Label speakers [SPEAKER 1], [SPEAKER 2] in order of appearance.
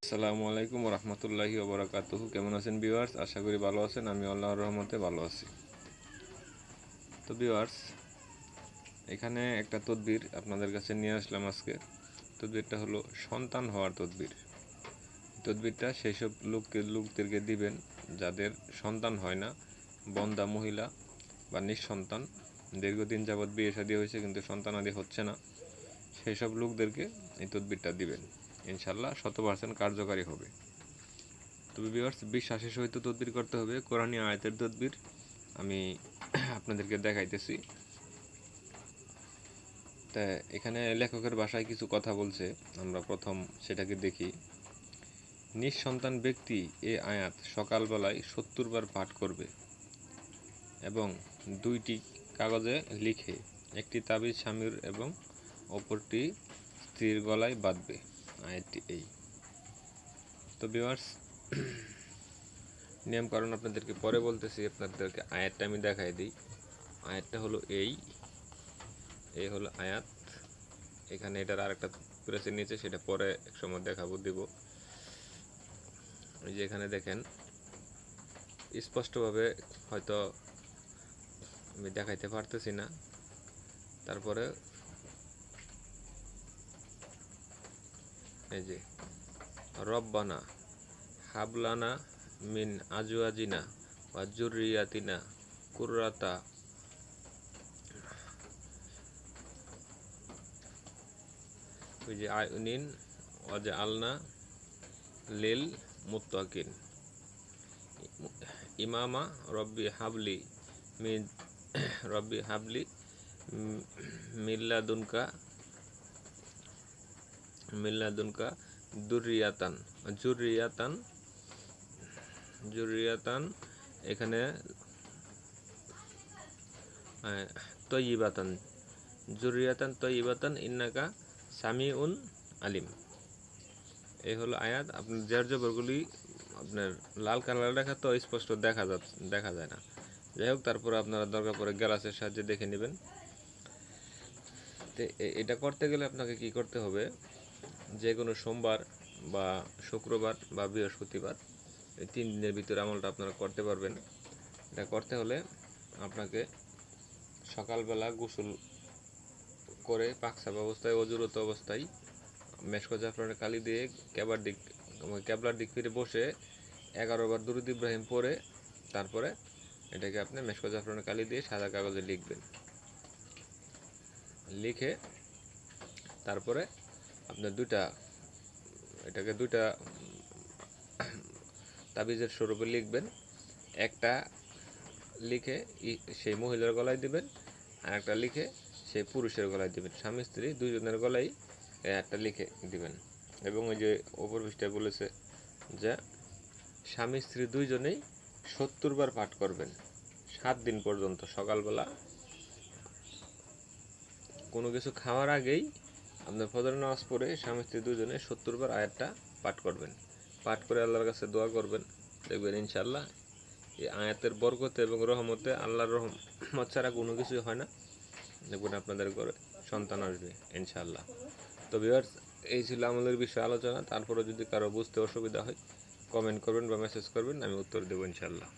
[SPEAKER 1] আসসালামু আলাইকুম রহমতুল্লাহি ওবরাকাতুহু। কেমন আছেন ভিউয়ার্স? আশা করি ভালো আছেন। আমি আল্লাহর রহমতে ভালো আছি। তো ভিউয়ার্স, এখানে একটা তদবির আপনাদের কাছে নিয়ে আসলাম আজকে। তদবিরটা হলো সন্তান হওয়ার তদবির। তদবিরটা সেই সব লোকদেরকে দিবেন যাদের সন্তান হয় না, বন্ধ্যা মহিলা বা নিঃসন্তান, দীর্ঘদিন যাবৎ বিয়ে শাদী হয়েছে কিন্তু সন্তানাদি হচ্ছে না, সেই সব লোকদেরকে এই তদবিরটা দিবেন। ইনশাল্লাহ 100% কার্যকারী হবে। তবে ভিউয়ার্স, বিশ্বাসের সহিত তদবির করতে হবে। কোরআনী আয়াতের তদবির আমি আপনাদেরকে দেখাইতেছি। তা এখানে লেখকের ভাষায় কিছু কথা বলছে, আমরা প্রথম সেটাকে দেখি। নিঃসন্তান ব্যক্তি এ আয়াত সকালবেলায় 70 বার পাঠ করবে এবং 2টি কাগজে লিখে একটি তাবিজ স্বামীর এবং অপরটি স্ত্রীর গলায় বাঁধবে। আয়াতটি এই। তো ভিউয়ার্স, নিয়মকানুন আপনাদেরকে পরে বলতেছি, আপনাদেরকে আয়াতটা আমি দেখাই দিই। আয়াতটা হলো এই হলো আয়াত। এখানে এটার আরেকটা প্রেসের নিচে, সেটা পরে এক সময় দেখাবো দিব। এই যে এখানে দেখেন স্পষ্টভাবে হয়তো আমি দেখাইতে পারতেছি না, তারপরে এই যে রব্বানা হাবলানা মিন আজওয়াজিনা ওয়া যুররিয়াতিনা কুররাতা ওই যে আয়ুনিন ওয়াজআলনা লিল মুত্তাকিন ইমামা রব্বি হাবলি মিন রব্বি হাবলি মিল্লাদুনকা জুররিয়াতান এখানে তয়্যিবাতান তয়্যিবাতান ইন্নাকা সামিউন আলিম। এই হলো আয়াত। আপনার জের জবরগুলি আপনার লাল কালার লেখা তো স্পষ্ট দেখা যায় না। যাই হোক, তারপরে আপনারা দরকার পড়ে গ্লাসের সাহায্যে দেখে নেবেন। তো এটা করতে গেলে আপনাকে কি করতে হবে, যে কোনো সোমবার বা শুক্রবার বা বৃহস্পতিবার, এই 3 দিনের ভিতরে আমলটা আপনারা করতে পারবেন। এটা করতে হলে আপনাকে সকালবেলা গোসল করে পাকসাপ অবস্থায়, অজুরত অবস্থায় মেশক জাফরানের কালি দিয়ে ক্যাবলার দিক ফিরে বসে 11 বার দুরূদ ইব্রাহিম পড়ে তারপরে এটাকে আপনি মেশক জাফরানের কালি দিয়ে সাদা কাগজে লিখবেন। লিখে তারপরে আপনার এটাকে দুইটা তাবিজের স্বরূপে লিখবেন। একটা লিখে সেই মহিলার গলায় দিবেন, আর একটা লিখে সেই পুরুষের গলায় দিবেন। স্বামী স্ত্রী দুইজনের গলায় একটা লিখে দিবেন। এবং ওই যে অপর পৃষ্ঠায় বলেছে যে স্বামী স্ত্রী দুইজনেই 70 বার পাঠ করবেন 7 দিন পর্যন্ত। সকালবেলা কোনো কিছু খাওয়ার আগেই আপনার ফজর নামাজ পড়ে স্বামী স্ত্রী দুজনে 70 বার আয়াতটা পাঠ করবেন। পাঠ করে আল্লাহর কাছে দোয়া করবেন। দেখবেন ইনশাআল্লাহ এই আয়াতের বরকতে এবং রহমতে, আল্লাহর রহমত ছাড়া কোনো কিছুই হয় না, দেখবেন আপনাদের ঘরে সন্তান আসবে ইনশাআল্লাহ। তো ভিউয়ার্স, এই ছিল আমাদের বিষয়ে আলোচনা। তারপরে যদি কারো বুঝতে অসুবিধা হয় কমেন্ট করবেন বা মেসেজ করবেন, আমি উত্তর দেবো ইনশাআল্লাহ।